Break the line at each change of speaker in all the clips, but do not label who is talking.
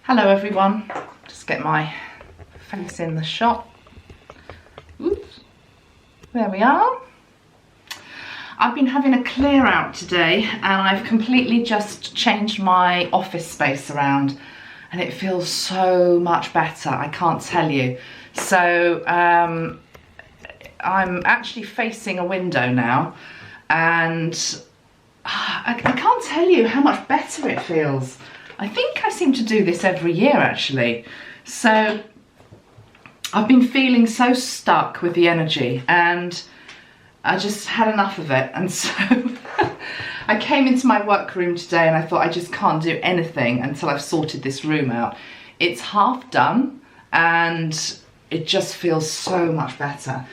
Hello everyone, just get my face in the shot. Oops. There we are. I've been having a clear out today and I've completely just changed my office space around and it feels so much better, I can't tell you. So I'm actually facing a window now and I can't tell you how much better it feels. I think I seem to do this every year actually. So I've been feeling so stuck with the energy and I just had enough of it, and so I came into my workroom today and I thought I just can't do anything until I've sorted this room out. It's half done and it just feels so much better.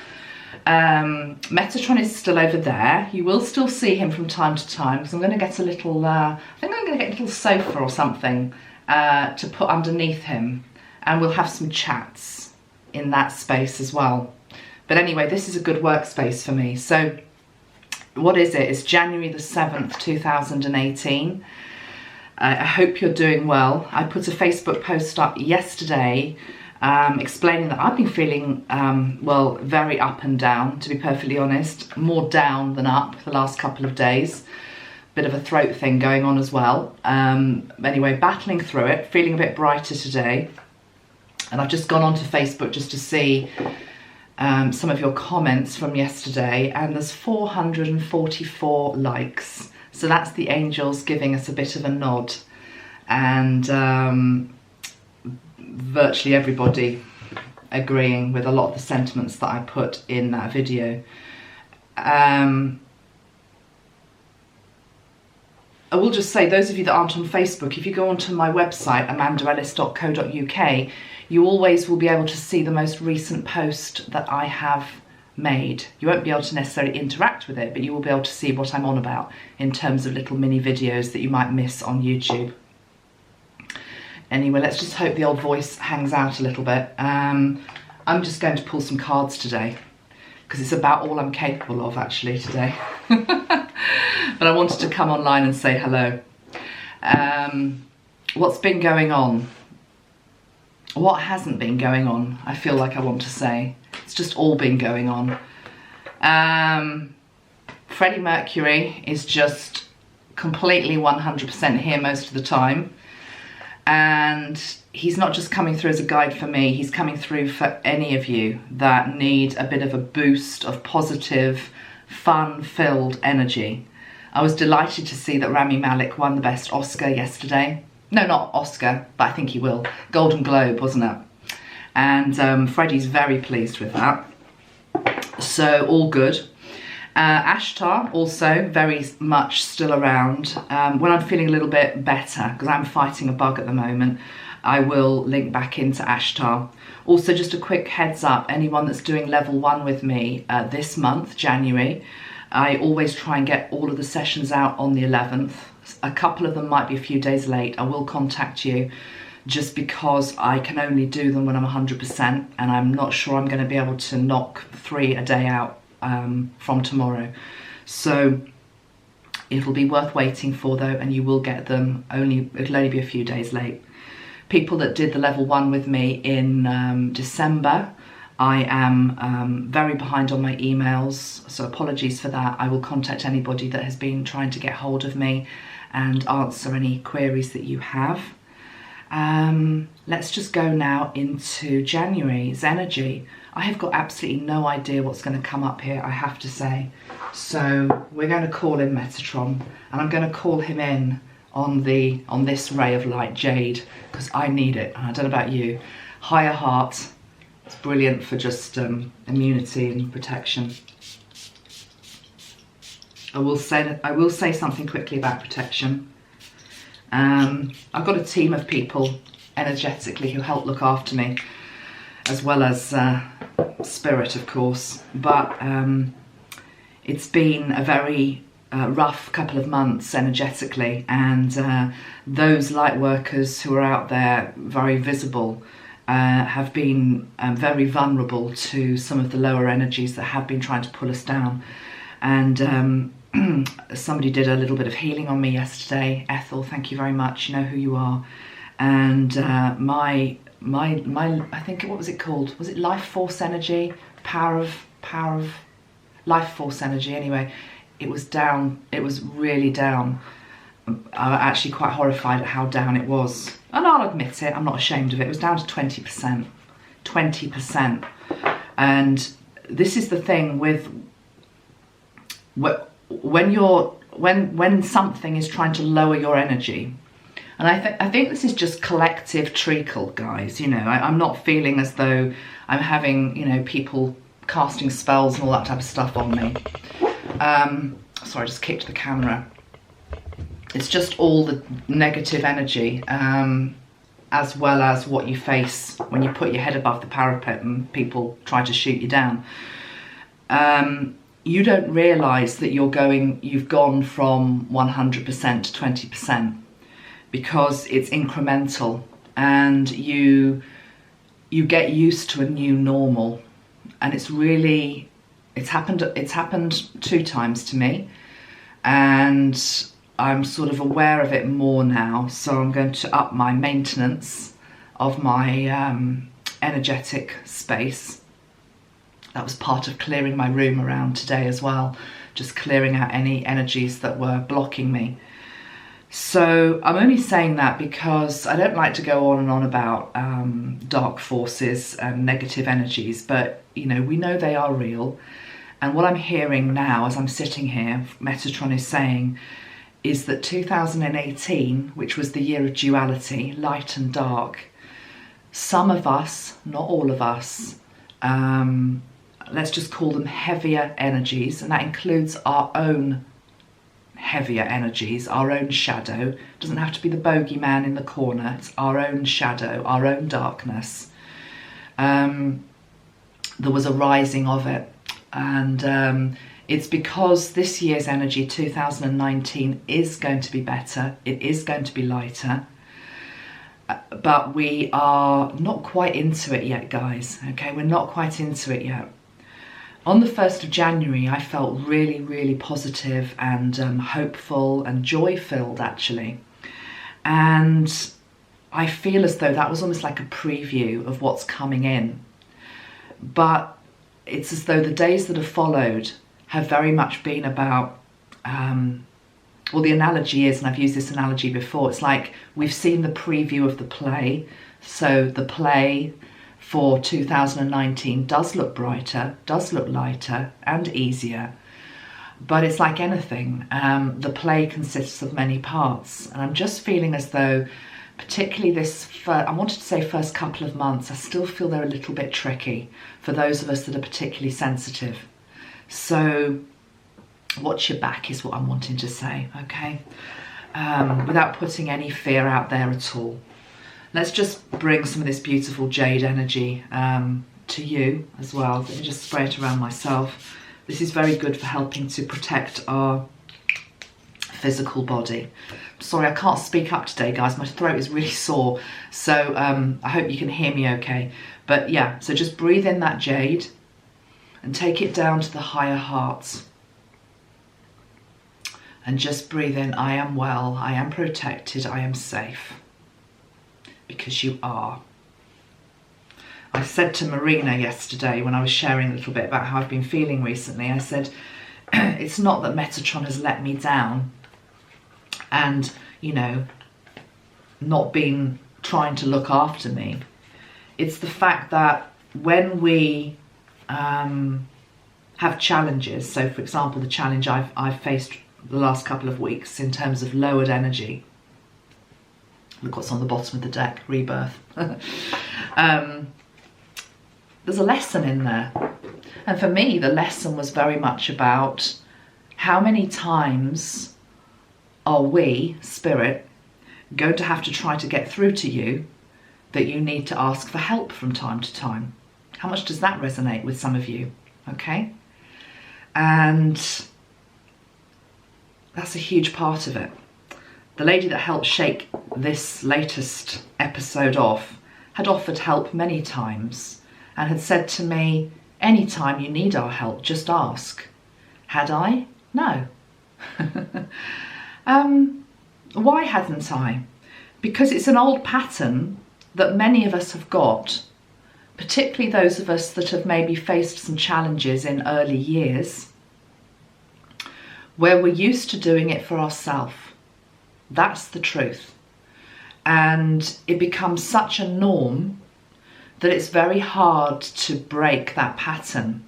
Metatron is still over there. You will still see him from time to time because I'm going to get a little, I think I'm going to get a little sofa or something to put underneath him, and we'll have some chats in that space as well. But anyway, this is a good workspace for me. So what is it? It's January the 7th, 2018. I hope you're doing well. I put a Facebook post up yesterday explaining that I've been feeling, well, very up and down, to be perfectly honest. More down than up the last couple of days. Bit of a throat thing going on as well. Anyway, battling through it, feeling a bit brighter today. And I've just gone onto Facebook just to see some of your comments from yesterday, and there's 444 likes. So that's the angels giving us a bit of a nod. And virtually everybody agreeing with a lot of the sentiments that I put in that video. I will just say, those of you that aren't on Facebook, if you go onto my website, amandaellis.co.uk, you always will be able to see the most recent post that I have made. You won't be able to necessarily interact with it, but you will be able to see what I'm on about in terms of little mini videos that you might miss on YouTube. Anyway, let's just hope the old voice hangs out a little bit. I'm just going to pull some cards today because it's about all I'm capable of actually today. But I wanted to come online and say hello. What's been going on? What hasn't been going on? I feel like I want to say. It's just all been going on. Freddie Mercury is just completely 100% here most of the time. And he's not just coming through as a guide for me, he's coming through for any of you that need a bit of a boost of positive, fun-filled energy. I was delighted to see that Rami Malek won the Best Oscar yesterday. No, not Oscar, but I think he will. Golden Globe, wasn't it? And Freddie's very pleased with that. So, all good. Ashtar, also very much still around. When I'm feeling a little bit better, because I'm fighting a bug at the moment, I will link back into Ashtar. Also, just a quick heads up, anyone that's doing level 1 with me this month, January, I always try and get all of the sessions out on the 11th. A couple of them might be a few days late. I will contact you just because I can only do them when I'm 100%, and I'm not sure I'm going to be able to knock 3 a day out from tomorrow. So it'll be worth waiting for though, and you will get them. It'll only be a few days late. People that did the level 1 with me in December, I am very behind on my emails, so apologies for that. I will contact anybody that has been trying to get hold of me and answer any queries that you have. Let's just go now into January's energy. I have got absolutely no idea what's going to come up here, I have to say. So we're going to call in Metatron, and I'm going to call him in on this ray of light, Jade, because I need it. I don't know about you. Higher heart. It's brilliant for just immunity and protection. I will say something quickly about protection. I've got a team of people energetically who help look after me, as well as spirit, of course. But it's been a very rough couple of months energetically, and those light workers who are out there very visible have been very vulnerable to some of the lower energies that have been trying to pull us down. And somebody did a little bit of healing on me yesterday. Ethel, thank you very much. You know who you are. and my I think, what was it called? Was it life force energy? Power of life force energy. Anyway, it was down. It was really down. I'm actually quite horrified at how down it was, and I'll admit it. I'm not ashamed of it. It was down to 20%. 20%. And this is the thing with when something is trying to lower your energy. And I think this is just collective treacle, guys. You know, I'm not feeling as though I'm having, you know, people casting spells and all that type of stuff on me. Sorry, I just kicked the camera. It's just all the negative energy, as well as what you face when you put your head above the parapet and people try to shoot you down. You don't realise that you've gone from 100% to 20%. Because it's incremental, and you get used to a new normal, and it's happened 2 times to me, and I'm sort of aware of it more now. So I'm going to up my maintenance of my energetic space. That was part of clearing my room around today as well, just clearing out any energies that were blocking me. So I'm only saying that because I don't like to go on and on about dark forces and negative energies, but you know, we know they are real. And what I'm hearing now as I'm sitting here, Metatron is saying, is that 2018, which was the year of duality, light and dark, some of us, not all of us, let's just call them heavier energies, and that includes our own heavier energies, our own shadow. It doesn't have to be the bogeyman in the corner. It's our own shadow, our own darkness. There was a rising of it, and it's because this year's energy, 2019, is going to be better. It is going to be lighter, but we are not quite into it yet, guys. Okay, we're not quite into it yet. On the 1st of January, I felt really, really positive and hopeful and joy-filled, actually. And I feel as though that was almost like a preview of what's coming in. But it's as though the days that have followed have very much been about, well, the analogy is, and I've used this analogy before, it's like we've seen the preview of the play. So the play for 2019 does look brighter, does look lighter and easier, but it's like anything. The play consists of many parts, and I'm just feeling as though, particularly I wanted to say first couple of months, I still feel they're a little bit tricky for those of us that are particularly sensitive. So watch your back is what I'm wanting to say, okay? Without putting any fear out there at all. Let's just bring some of this beautiful jade energy to you as well. Let me just spray it around myself. This is very good for helping to protect our physical body. Sorry, I can't speak up today, guys. My throat is really sore. So I hope you can hear me okay. But yeah, so just breathe in that jade and take it down to the higher hearts. And just breathe in, I am well, I am protected, I am safe. Because you are. I said to Marina yesterday when I was sharing a little bit about how I've been feeling recently, I said, it's not that Metatron has let me down and, you know, not been trying to look after me. It's the fact that when we have challenges, so for example, the challenge I've faced the last couple of weeks in terms of lowered energy. Look what's on the bottom of the deck, rebirth. There's a lesson in there. And for me, the lesson was very much about how many times are we, spirit, going to have to try to get through to you that you need to ask for help from time to time. How much does that resonate with some of you? Okay? And that's a huge part of it. The lady that helped shake this latest episode off had offered help many times and had said to me, anytime you need our help, just ask. Had I? No. Why hadn't I? because it's an old pattern that many of us have got, particularly those of us that have maybe faced some challenges in early years, where we're used to doing it for ourselves. That's the truth. And it becomes such a norm that it's very hard to break that pattern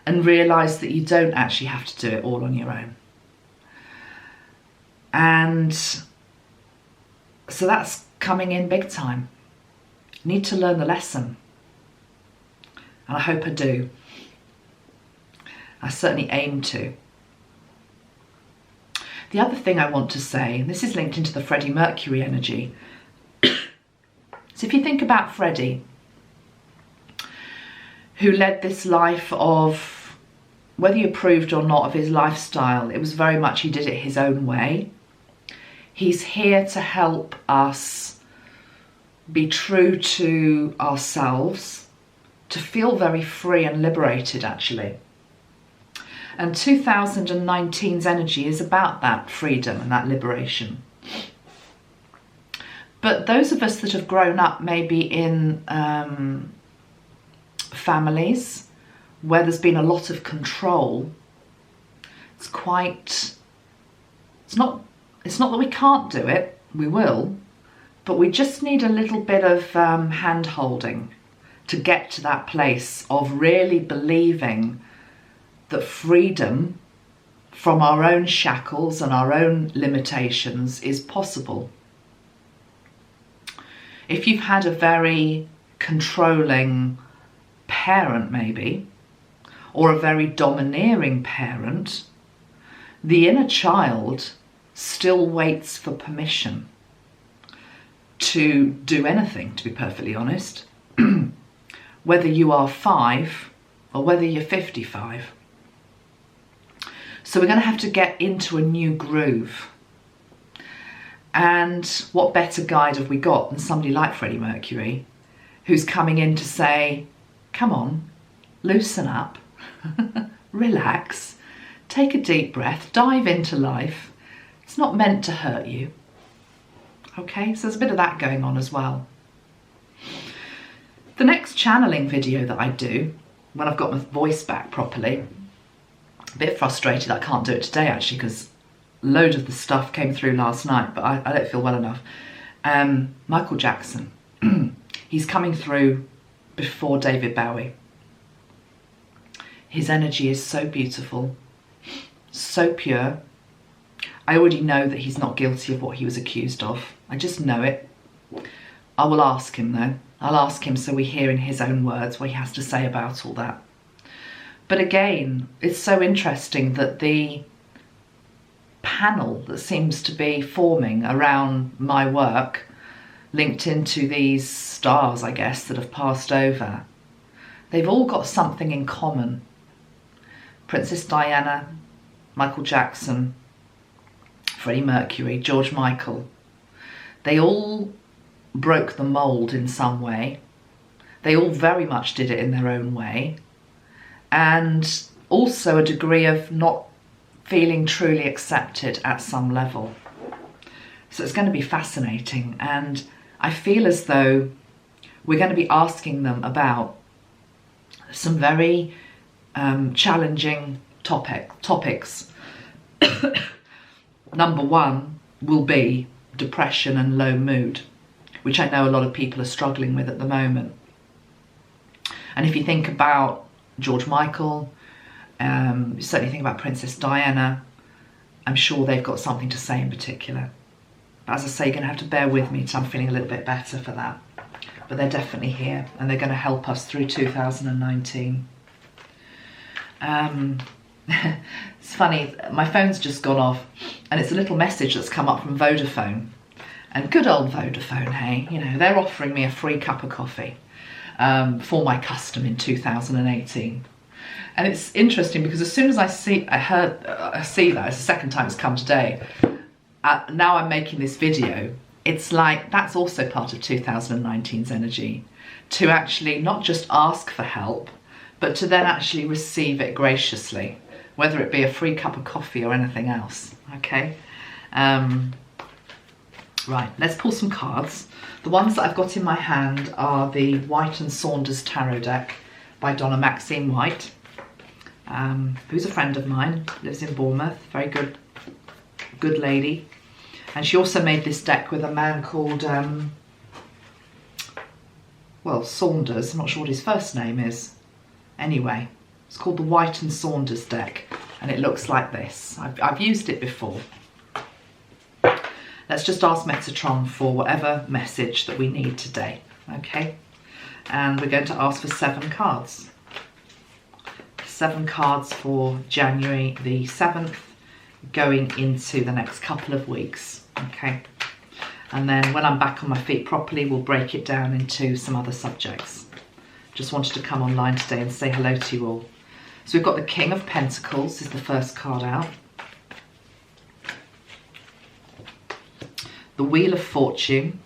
and realise that you don't actually have to do it all on your own. And so that's coming in big time. Need to learn the lesson. And I hope I do. I certainly aim to. The other thing I want to say, and this is linked into the Freddie Mercury energy. So if you think about Freddie, who led this life of, whether you approved or not of his lifestyle, it was very much he did it his own way. He's here to help us be true to ourselves, to feel very free and liberated, actually. And 2019's energy is about that freedom and that liberation. But those of us that have grown up maybe in families where there's been a lot of control, it's not that we can't do it, we will, but we just need a little bit of hand holding to get to that place of really believing that freedom from our own shackles and our own limitations is possible. If you've had a very controlling parent maybe, or a very domineering parent, the inner child still waits for permission to do anything, to be perfectly honest, whether you are 5 or whether you're 55. So we're going to have to get into a new groove. And what better guide have we got than somebody like Freddie Mercury, who's coming in to say, come on, loosen up, relax, take a deep breath, dive into life. It's not meant to hurt you. Okay, so there's a bit of that going on as well. The next channeling video that I do, when I've got my voice back properly, a bit frustrated I can't do it today actually, because a load of the stuff came through last night, but I don't feel well enough. Michael Jackson, he's coming through before David Bowie. His energy is so beautiful, so pure. I already know that he's not guilty of what he was accused of. I just know it. I will ask him though. I'll ask him so we hear in his own words what he has to say about all that. But again, it's so interesting that the panel that seems to be forming around my work, linked into these stars, I guess, that have passed over, they've all got something in common. Princess Diana, Michael Jackson, Freddie Mercury, George Michael. They all broke the mould in some way. They all very much did it in their own way. And also a degree of not feeling truly accepted at some level. So it's going to be fascinating. And I feel as though we're going to be asking them about some very challenging topics. Number one will be depression and low mood, which I know a lot of people are struggling with at the moment. And if you think about George Michael, you certainly think about Princess Diana, I'm sure they've got something to say in particular. But as I say, you're going to have to bear with me until I'm feeling a little bit better for that. But they're definitely here and they're going to help us through 2019. It's funny, my phone's just gone off and it's a little message that's come up from Vodafone. And good old Vodafone, hey, you know, they're offering me a free cup of coffee for my custom in 2018. And it's interesting because as soon as I see that, it's the second time it's come today, now I'm making this video, it's like that's also part of 2019's energy, to actually not just ask for help, but to then actually receive it graciously, whether it be a free cup of coffee or anything else, okay? Right, let's pull some cards. The ones that I've got in my hand are the White and Saunders Tarot deck by Donna Maxine White, who's a friend of mine, lives in Bournemouth, very good lady. And she also made this deck with a man called, well, Saunders. I'm not sure what his first name is. Anyway, it's called the White and Saunders deck, and it looks like this. I've used it before. Let's just ask Metatron for whatever message that we need today, okay? And we're going to ask for 7 cards. 7 cards for January the 7th, going into the next couple of weeks, okay? And then when I'm back on my feet properly, we'll break it down into some other subjects. Just wanted to come online today and say hello to you all. So we've got the King of Pentacles is the first card out. The Wheel of Fortune.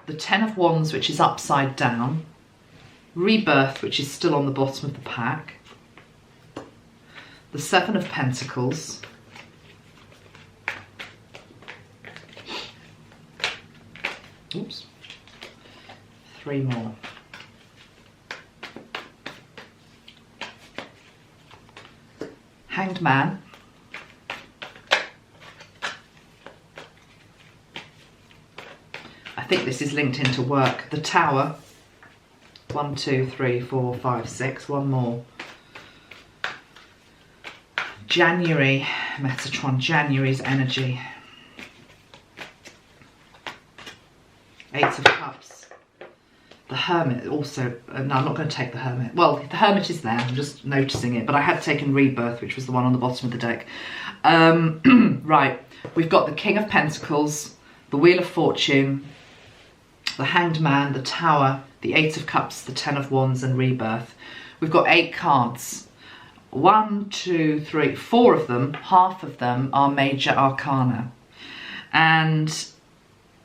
The Ten of Wands, which is upside down. Rebirth, which is still on the bottom of the pack. The Seven of Pentacles. Oops. 3 more. Hanged Man. I think this is linked into work. The Tower. 1, 2, 3, 4, 5, 6. One more. January. Metatron. January's energy. 8 of Cups. The Hermit also. No, I'm not going to take the Hermit. Well, the Hermit is there. I'm just noticing it. But I had taken Rebirth, which was the one on the bottom of the deck. Right. We've got the King of Pentacles. The Wheel of Fortune. The Hanged Man, the Tower, the 8 of Cups, the 10 of Wands, and Rebirth. We've got 8 cards. 1, 2, 3, 4 of them, half of them are major arcana. And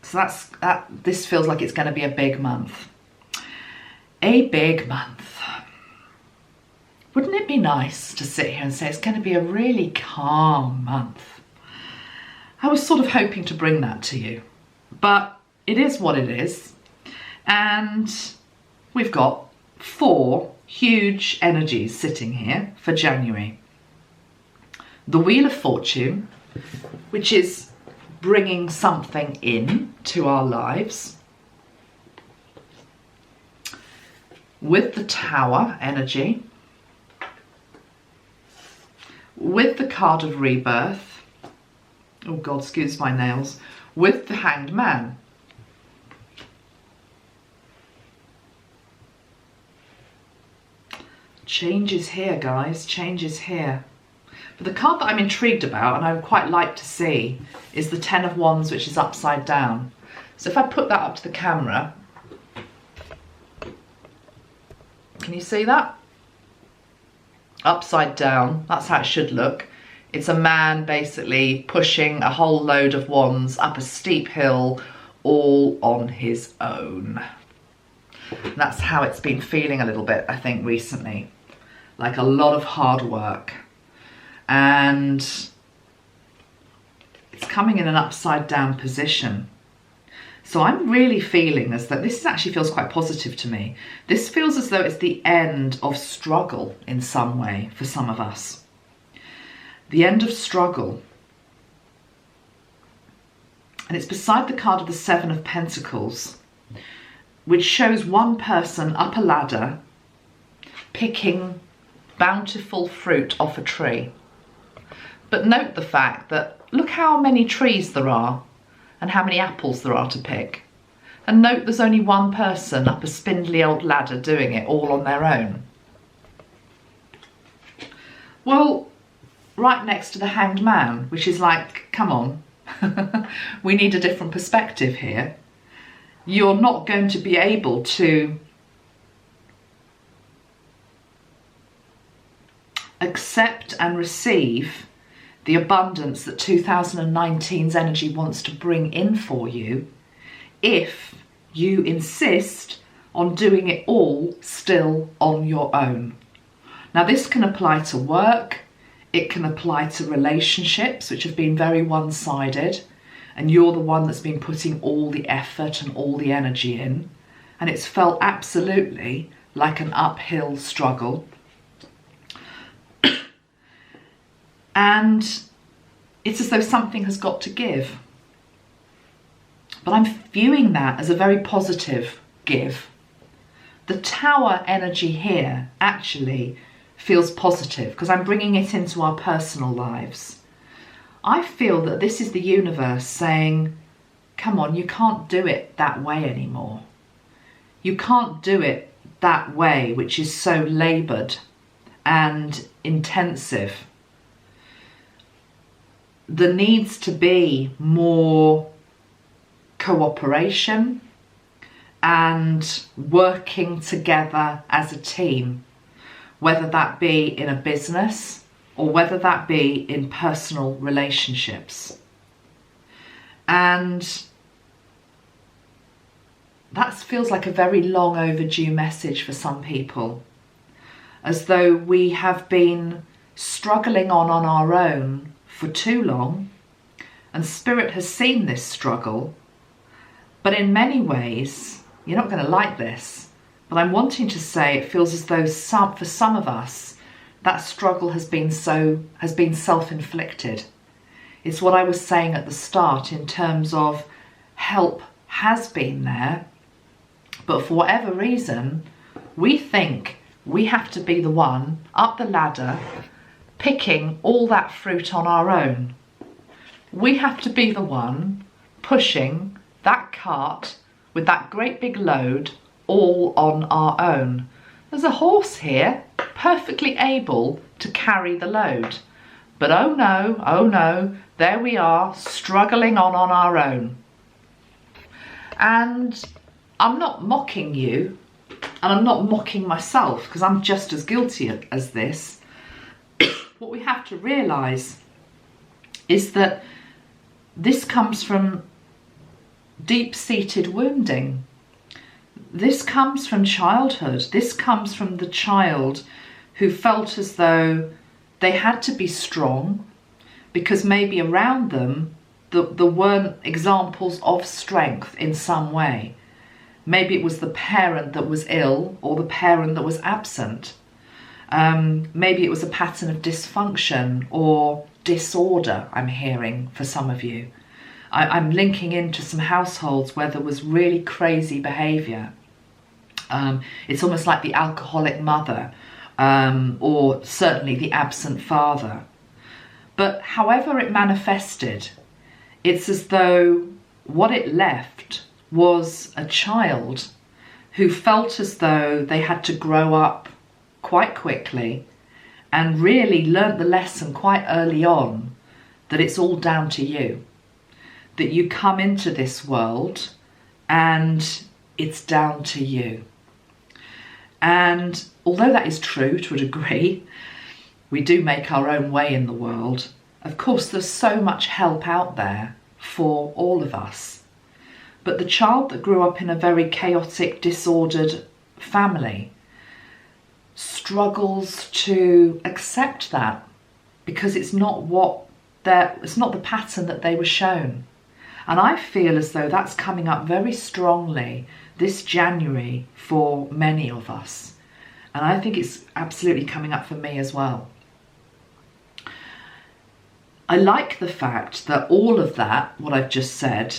so this feels like it's going to be a big month. A big month. Wouldn't it be nice to sit here and say it's going to be a really calm month? I was sort of hoping to bring that to you, but it is what it is, and we've got 4 huge energies sitting here for January. The Wheel of Fortune, which is bringing something in to our lives, with the Tower energy, with the card of Rebirth, oh God, excuse my nails, with the Hanged Man. Change is here, guys. Change is here. But the card that I'm intrigued about, and I would quite like to see, is the Ten of Wands, which is upside down. So if I put that up to the camera, can you see that? Upside down. That's how it should look. It's a man basically pushing a whole load of wands up a steep hill, all on his own. And that's how it's been feeling a little bit, I think, recently. Like a lot of hard work. And it's coming in an upside down position. So I'm really feeling as though, this actually feels quite positive to me. This feels as though it's the end of struggle in some way for some of us. The end of struggle. And it's beside the card of the Seven of Pentacles, which shows one person up a ladder picking bountiful fruit off a tree. But note the fact that look how many trees there are and how many apples there are to pick. And note there's only one person up a spindly old ladder doing it all on their own. Well, right next to the Hanged Man, which is like, come on, we need a different perspective here. You're not going to be able to accept and receive the abundance that 2019's energy wants to bring in for you if you insist on doing it all still on your own. Now this can apply to work, It can apply to relationships which have been very one-sided, and you're the one that's been putting all the effort and all the energy in, and it's felt absolutely like an uphill struggle. And it's as though something has got to give. But I'm viewing that as a very positive give. The Tower energy here actually feels positive because I'm bringing it into our personal lives. I feel that this is the universe saying, come on, you can't do it that way anymore. You can't do it that way, which is so laboured and intensive. There needs to be more cooperation and working together as a team, whether that be in a business or whether that be in personal relationships. And that feels like a very long overdue message for some people, as though we have been struggling on our own for too long, and Spirit has seen this struggle. But in many ways, you're not going to like this, but I'm wanting to say it feels as though for some of us, that struggle has been self-inflicted. It's what I was saying at the start in terms of help has been there, but for whatever reason, we think we have to be the one up the ladder picking all that fruit on our own. We have to be the one pushing that cart with that great big load all on our own. There's a horse here perfectly able to carry the load. But oh no, there we are struggling on our own. And I'm not mocking you, and I'm not mocking myself, because I'm just as guilty as this. What we have to realise is that this comes from deep-seated wounding. This comes from childhood. This comes from the child who felt as though they had to be strong because maybe around them there weren't examples of strength in some way. Maybe it was the parent that was ill or the parent that was absent. Maybe it was a pattern of dysfunction or disorder, I'm hearing for some of you. I'm linking into some households where there was really crazy behaviour. It's almost like the alcoholic mother, or certainly the absent father. But however it manifested, it's as though what it left was a child who felt as though they had to grow up quite quickly and really learnt the lesson quite early on that it's all down to you. That you come into this world and it's down to you. And although that is true to a degree, we do make our own way in the world. Of course, there's so much help out there for all of us. But the child that grew up in a very chaotic, disordered family struggles to accept that because it's not the pattern that they were shown. And I feel as though that's coming up very strongly this January for many of us. And I think it's absolutely coming up for me as well. I like the fact that all of that, what I've just said,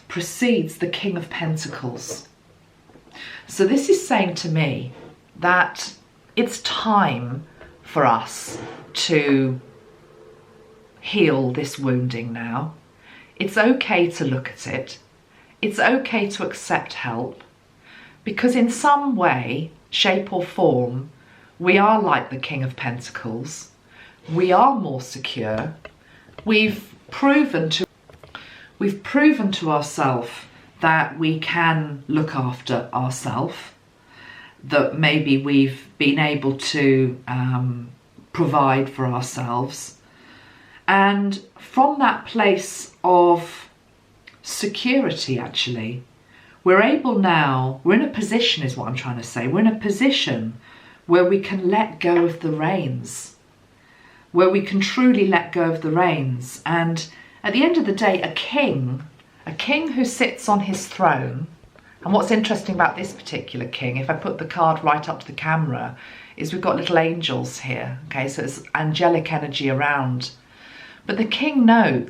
precedes the King of Pentacles. So this is saying to me that it's time for us to heal this wounding now. It's okay to look at it. It's okay to accept help, because in some way, shape or form, we are like the King of Pentacles. We are more secure. We've proven to ourselves that we can look after ourselves, that maybe we've been able to provide for ourselves. And from that place of security, actually, we're able now, we're in a position, is what I'm trying to say, we're in a position where we can let go of the reins, where we can truly let go of the reins. And at the end of the day, a king who sits on his throne, and what's interesting about this particular king, if I put the card right up to the camera, is we've got little angels here, okay, so it's angelic energy around. But the king, no,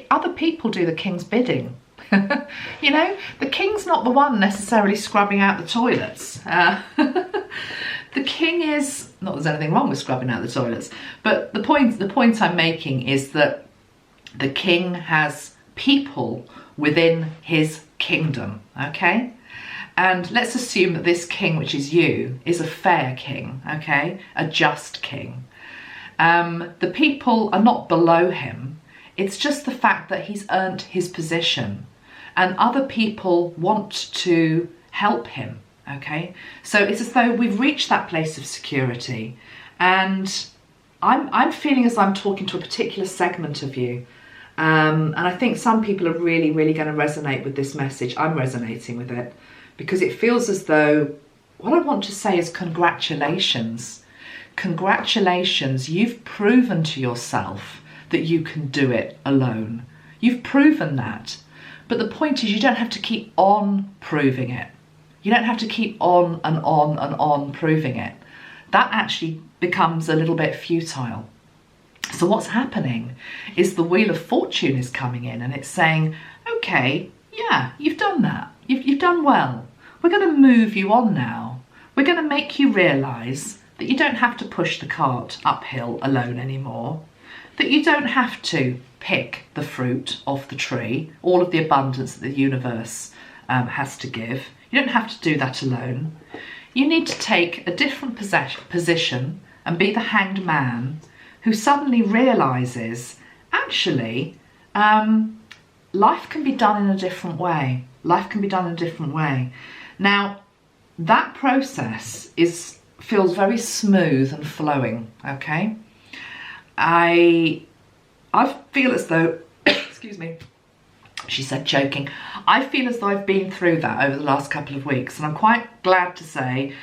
other people do the king's bidding. You know, the king's not the one necessarily scrubbing out the toilets. The king is, not that there's anything wrong with scrubbing out the toilets, but the point I'm making is that the king has people within his kingdom, okay? And let's assume that this king, which is you, is a fair king, okay? A just king. The people are not below him. It's just the fact that he's earned his position and other people want to help him, okay? So it's as though we've reached that place of security, and I'm feeling as I'm talking to a particular segment of you. And I think some people are really, really going to resonate with this message. I'm resonating with it because it feels as though what I want to say is congratulations. Congratulations, you've proven to yourself that you can do it alone. You've proven that. But the point is, you don't have to keep on proving it. You don't have to keep on and on and on proving it. That actually becomes a little bit futile. So what's happening is the Wheel of Fortune is coming in and it's saying, okay, yeah, you've done that. You've done well. We're going to move you on now. We're going to make you realise that you don't have to push the cart uphill alone anymore, that you don't have to pick the fruit off the tree, all of the abundance that the universe has to give. You don't have to do that alone. You need to take a different position and be the hanged man who suddenly realises, actually, life can be done in a different way. Life can be done in a different way. Now, that process feels very smooth and flowing, okay? I feel as though, excuse me, she said joking, I feel as though I've been through that over the last couple of weeks, and I'm quite glad to say,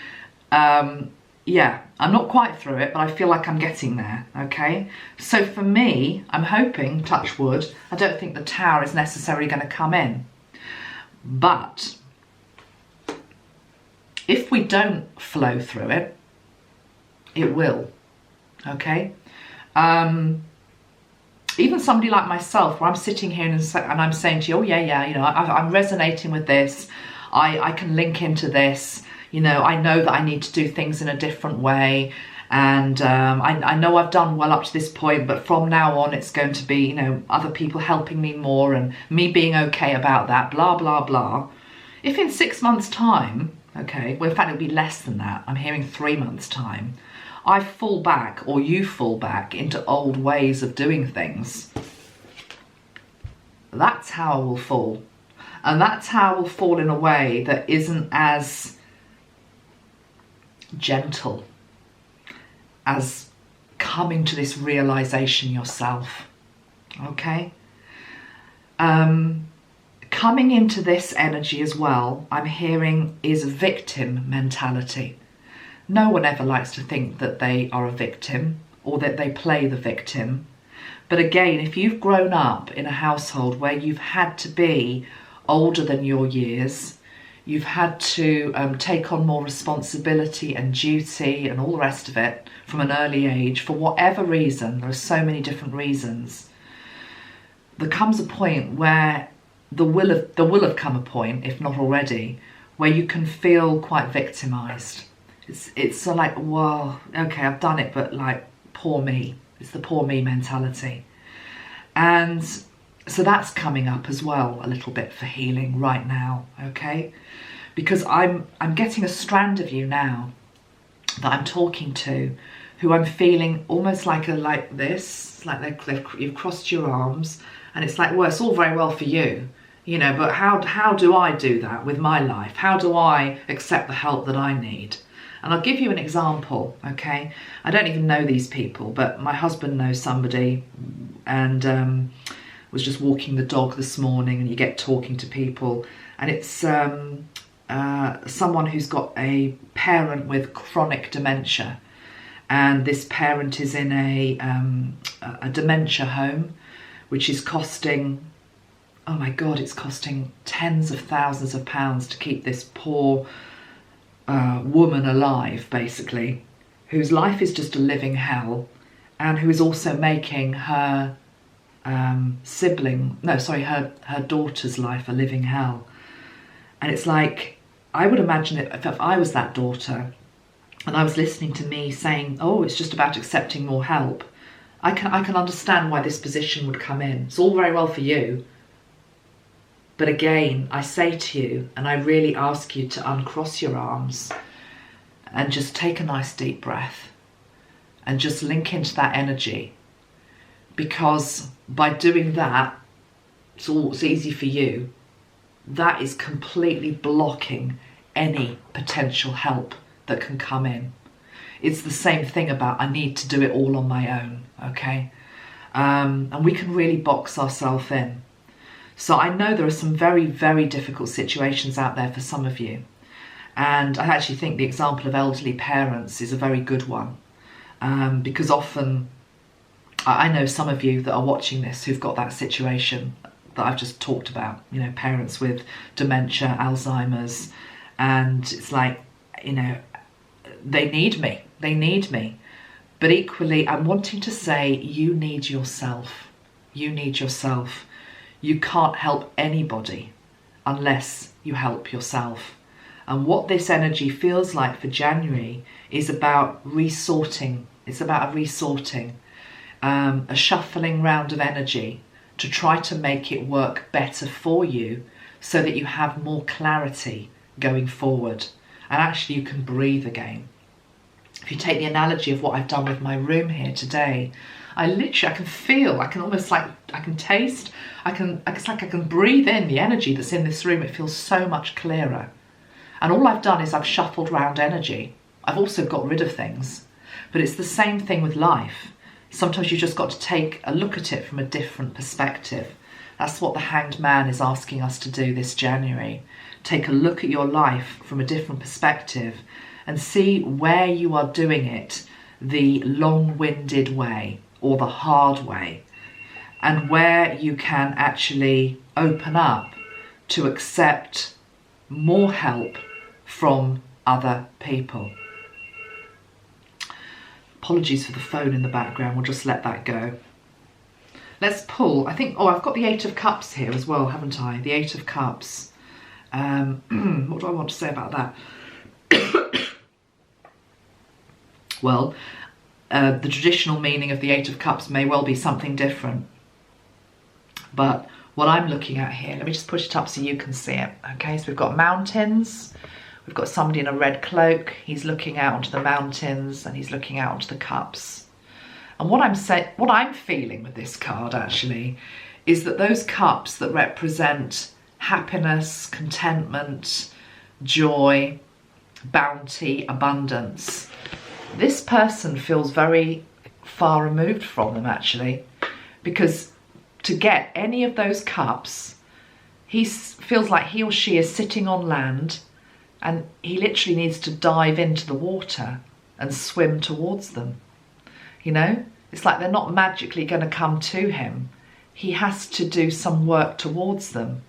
yeah, I'm not quite through it, but I feel like I'm getting there, okay? So for me, I'm hoping, touch wood, I don't think the tower is necessarily going to come in. But if we don't flow through it, it will, okay? Even somebody like myself, where I'm sitting here and I'm saying to you, oh yeah, you know, I'm resonating with this, I can link into this, you know that I need to do things in a different way, and I know I've done well up to this point, but from now on it's going to be, you know, other people helping me more and me being okay about that, blah, blah, blah. If in 6 months' time, okay, well in fact it'll be less than that, I'm hearing 3 months' time, I fall back, or you fall back into old ways of doing things, that's how I will fall. And that's how I will fall in a way that isn't as gentle as coming to this realization yourself, okay? Coming into this energy as well, I'm hearing, is a victim mentality. No one ever likes to think that they are a victim or that they play the victim. But again, if you've grown up in a household where you've had to be older than your years, you've had to take on more responsibility and duty and all the rest of it from an early age, for whatever reason, there are so many different reasons, there comes a point where there will have come a point, if not already, where you can feel quite victimised. It's sort of like, well, okay, I've done it, but like, poor me. It's the poor me mentality. And so that's coming up as well a little bit for healing right now, okay? Because I'm getting a strand of you now that I'm talking to, who I'm feeling almost like this, like you've crossed your arms, and it's like, well, it's all very well for you, you know, but how do I do that with my life? How do I accept the help that I need? And I'll give you an example, okay? I don't even know these people, but my husband knows somebody, and was just walking the dog this morning, and you get talking to people, and it's someone who's got a parent with chronic dementia, and this parent is in a dementia home, which is costing, oh my God, it's costing tens of thousands of pounds to keep this poor woman alive, basically, whose life is just a living hell, and who is also making her her daughter's life a living hell. And it's like, I would imagine if I was that daughter and I was listening to me saying, oh, it's just about accepting more help, I can understand why this position would come in. It's all very well for you, but again, I say to you, and I really ask you to uncross your arms and just take a nice deep breath and just link into that energy, because by doing that, it's easy for you. That is completely blocking any potential help that can come in. It's the same thing about, I need to do it all on my own, okay? And we can really box ourselves in. So I know there are some very, very difficult situations out there for some of you. And I actually think the example of elderly parents is a very good one. Because often, I know some of you that are watching this who've got that situation that I've just talked about, you know, parents with dementia, Alzheimer's, and it's like, you know, they need me. But equally, I'm wanting to say, you need yourself. You need yourself. You can't help anybody unless you help yourself. And what this energy feels like for January is about resorting. It's about a resorting, a shuffling round of energy to try to make it work better for you so that you have more clarity going forward. And actually you can breathe again. If you take the analogy of what I've done with my room here today, I can feel, I can almost like, I can taste, it's like I can breathe in the energy that's in this room. It feels so much clearer. And all I've done is I've shuffled around energy. I've also got rid of things. But it's the same thing with life. Sometimes you've just got to take a look at it from a different perspective. That's what the Hanged Man is asking us to do this January. Take a look at your life from a different perspective and see where you are doing it the long-winded way or the hard way, and where you can actually open up to accept more help from other people. Apologies for the phone in the background, we'll just let that go. Let's pull, I think, I've got the Eight of Cups here as well, haven't I? The Eight of Cups. What do I want to say about that? Well, the traditional meaning of the Eight of Cups may well be something different. But what I'm looking at here, let me just push it up so you can see it. Okay, so we've got mountains. We've got somebody in a red cloak. He's looking out onto the mountains and he's looking out onto the cups. And what I'm feeling with this card actually is that those cups that represent happiness, contentment, joy, bounty, abundance, this person feels very far removed from them actually, because to get any of those cups, he feels like he or she is sitting on land and he literally needs to dive into the water and swim towards them. You know, it's like they're not magically going to come to him. He has to do some work towards them.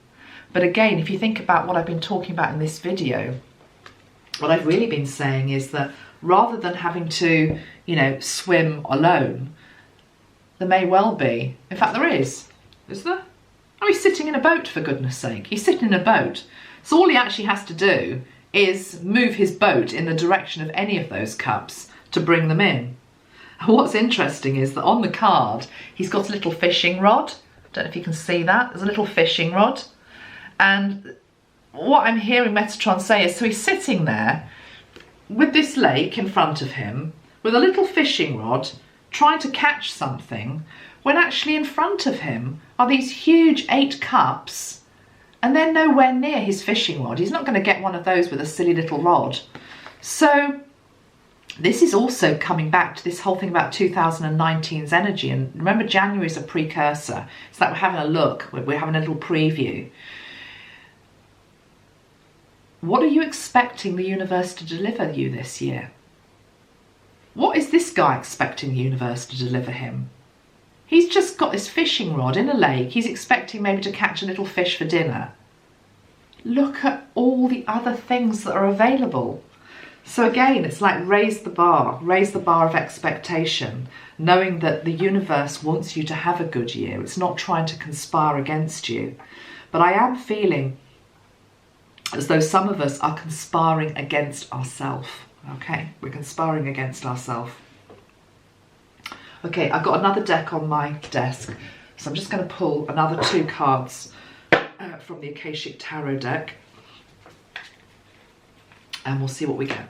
But again, if you think about what I've been talking about in this video, what I've really been saying is that rather than having to, you know, swim alone, there may well be, in fact there is there? Oh, he's sitting in a boat, for goodness sake. He's sitting in a boat. So all he actually has to do is move his boat in the direction of any of those cups to bring them in. And what's interesting is that on the card, he's got a little fishing rod. Don't know if you can see that. There's a little fishing rod. And what I'm hearing Metatron say is, so he's sitting there with this lake in front of him with a little fishing rod trying to catch something, when actually in front of him are these huge 8 cups and they're nowhere near his fishing rod. He's not going to get one of those with a silly little rod. So this is also coming back to this whole thing about 2019's energy. And remember, January is a precursor. It's like we're having a look, we're having a little preview. What are you expecting the universe to deliver you this year? What is this guy expecting the universe to deliver him? He's just got this fishing rod in a lake. He's expecting maybe to catch a little fish for dinner. Look at all the other things that are available. So again, it's like raise the bar of expectation, knowing that the universe wants you to have a good year. It's not trying to conspire against you. But I am feeling as though some of us are conspiring against ourselves. Okay, we're conspiring against ourselves. Okay, I've got another deck on my desk, so I'm just going to pull another 2 cards from the Akashic Tarot deck, and we'll see what we get.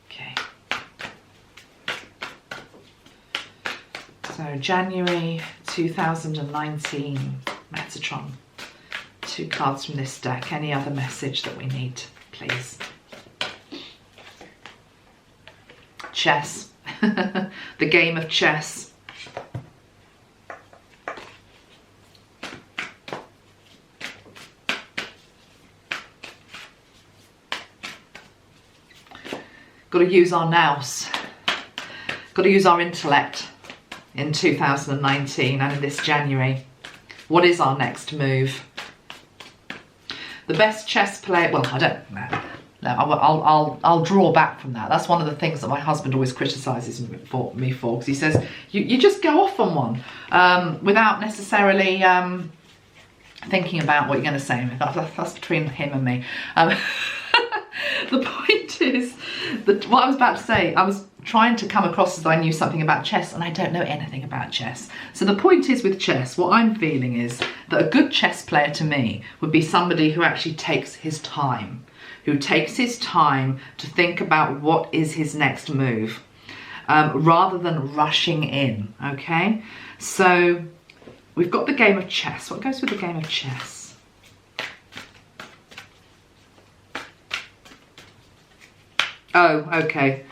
Okay. So January 2019, Metatron. 2 cards from this deck. Any other message that we need, please? Chess. The game of chess. Got to use our nous. Got to use our intellect in 2019 and in this January. What is our next move? The best chess player, well, I don't know. No, I'll draw back from that. That's one of the things that my husband always criticises me for, because he says, you just go off on one without necessarily thinking about what you're going to say. That's between him and me. The point is, that what I was about to say, I was trying to come across as though I knew something about chess, and I don't know anything about chess. So the point is with chess, what I'm feeling is that a good chess player to me would be somebody who actually takes his time, who takes his time to think about what is his next move, rather than rushing in, okay? So we've got the game of chess. What goes with the game of chess? Oh, okay.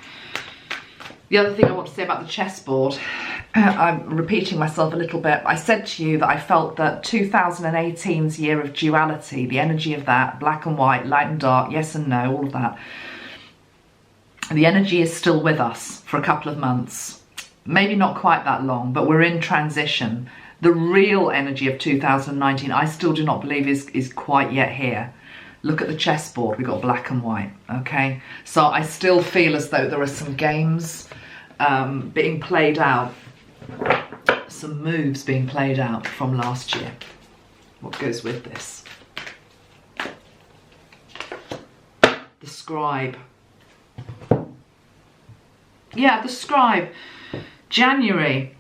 The other thing I want to say about the chessboard, I'm repeating myself a little bit. I said to you that I felt that 2018's year of duality, the energy of that, black and white, light and dark, yes and no, all of that, the energy is still with us for a couple of months. Maybe not quite that long, but we're in transition. The real energy of 2019, I still do not believe is quite yet here. Look at the chessboard, we've got black and white, okay? So I still feel as though there are some games being played out, some moves being played out from last year. What goes with this? The scribe. Yeah, the scribe. January.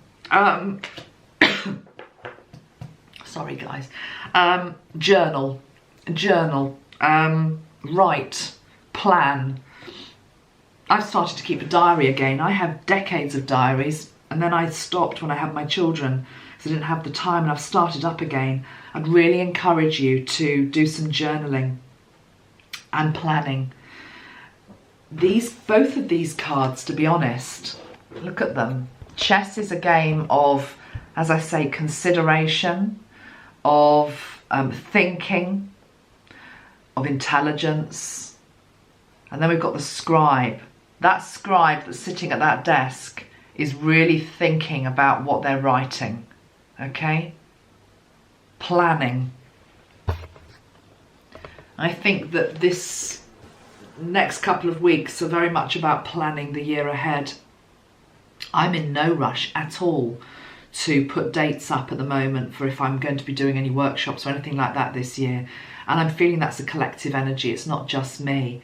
Sorry, guys. Journal. Write, plan. I've started to keep a diary again. I have decades of diaries, and then I stopped when I had my children because I didn't have the time, and I've started up again. I'd really encourage you to do some journaling and planning. Both of these cards, to be honest, look at them. Chess is a game of, as I say, consideration, of thinking, of intelligence. And then we've got the scribe. That scribe that's sitting at that desk is really thinking about what they're writing, okay? Planning. I think that this next couple of weeks are very much about planning the year ahead. I'm in no rush at all to put dates up at the moment for if I'm going to be doing any workshops or anything like that this year. And I'm feeling that's a collective energy. It's not just me.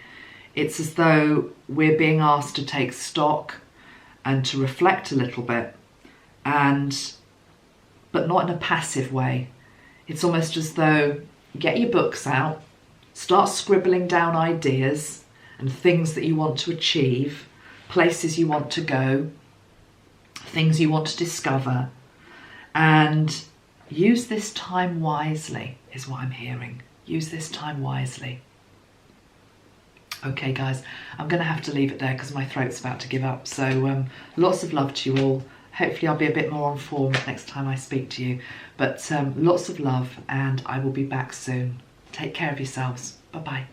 It's as though we're being asked to take stock and to reflect a little bit, but not in a passive way. It's almost as though get your books out, start scribbling down ideas and things that you want to achieve, places you want to go, things you want to discover, and use this time wisely is what I'm hearing. Use this time wisely. Okay guys, I'm going to have to leave it there because my throat's about to give up. So lots of love to you all. Hopefully I'll be a bit more on form next time I speak to you. But lots of love, and I will be back soon. Take care of yourselves. Bye-bye.